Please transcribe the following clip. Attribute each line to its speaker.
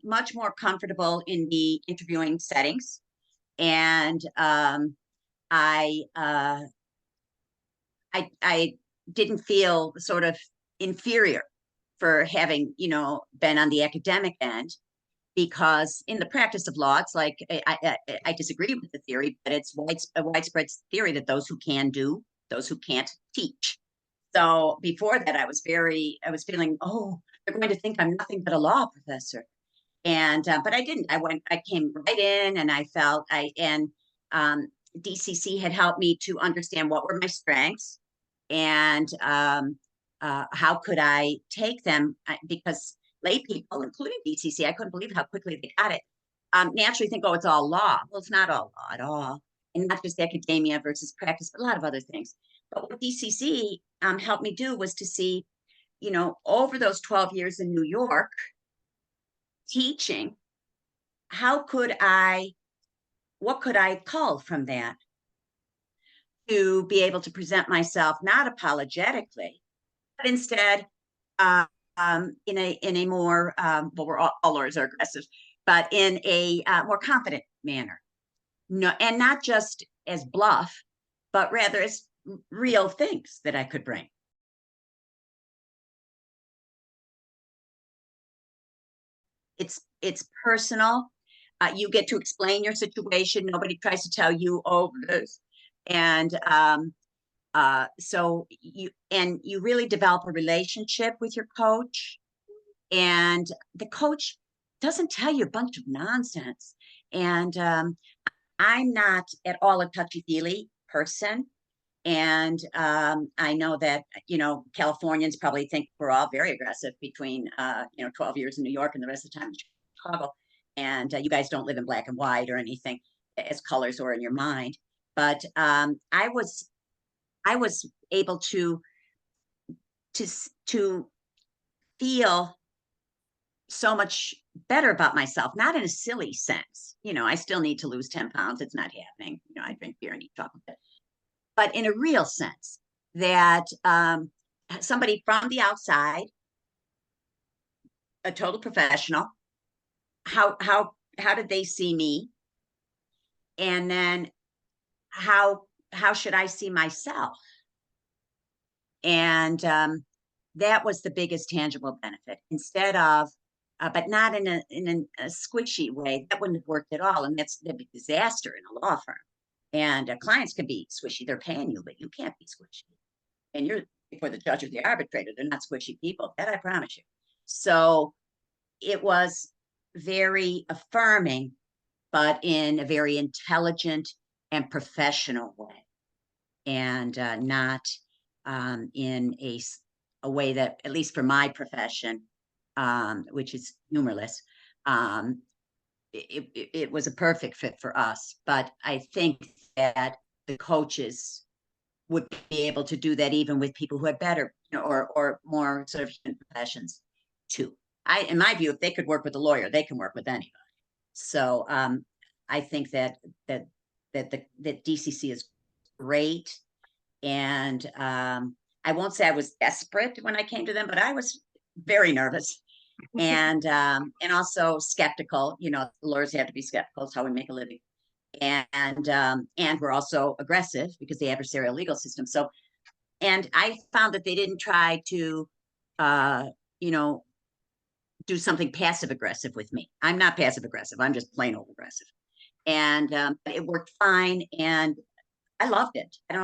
Speaker 1: much more comfortable in the interviewing settings, and I uh, I didn't feel sort of inferior for having, been on the academic end, because in the practice of law, it's like I disagree with the theory, but it's a widespread theory that those who can do, those who can't teach. So before that, I was feeling, oh, they're going to think I'm nothing but a law professor. And but I didn't. I came right in, and I felt um, DCC had helped me to understand what were my strengths, and how could I take them, because lay people, including DCC, I couldn't believe how quickly they got it. Naturally think, oh, it's all law. Well, it's not all law at all, and not just academia versus practice, but a lot of other things. But what DCC helped me do was to see, over those 12 years in New York teaching, how could I, what could I cull from that to be able to present myself not apologetically, but instead in a more well, we're all lawyers are aggressive, but in a more confident manner. No, and not just as bluff, but rather as real things that I could bring. It's personal. You get to explain your situation. Nobody tries to tell you, oh, this. And so you really develop a relationship with your coach, and the coach doesn't tell you a bunch of nonsense. And I'm not at all a touchy-feely person. And I know that, Californians probably think we're all very aggressive between, 12 years in New York and the rest of the time in Chicago. And you guys don't live in black and white or anything as colors or in your mind. But I was able to to feel so much better about myself, not in a silly sense. I still need to lose 10 pounds. It's not happening. I drink beer and eat chocolate, but in a real sense, that somebody from the outside, a total professional, how did they see me, and then how should I see myself? And that was the biggest tangible benefit. Instead of, but not in a squishy way. That wouldn't have worked at all, and that'd be disaster in a law firm. And clients can be squishy; they're paying you, but you can't be squishy. And you're before the judge or the arbitrator; they're not squishy people. That I promise you. So it was very affirming, but in a very intelligent and professional way, and not in a way that, at least for my profession, which is humorless, it was a perfect fit for us. But I think that the coaches would be able to do that even with people who had better, or more sort of human professions too. In my view, if they could work with a lawyer, they can work with anybody. So I think that DCC is great. And I won't say I was desperate when I came to them, but I was very nervous, and also skeptical. Lawyers have to be skeptical. It's how we make a living. And we're also aggressive because the adversarial legal system. So, and I found that they didn't try to, you know, do something passive aggressive with me. I'm not passive aggressive. I'm just plain old aggressive. And it worked fine. And I loved it. I don't know if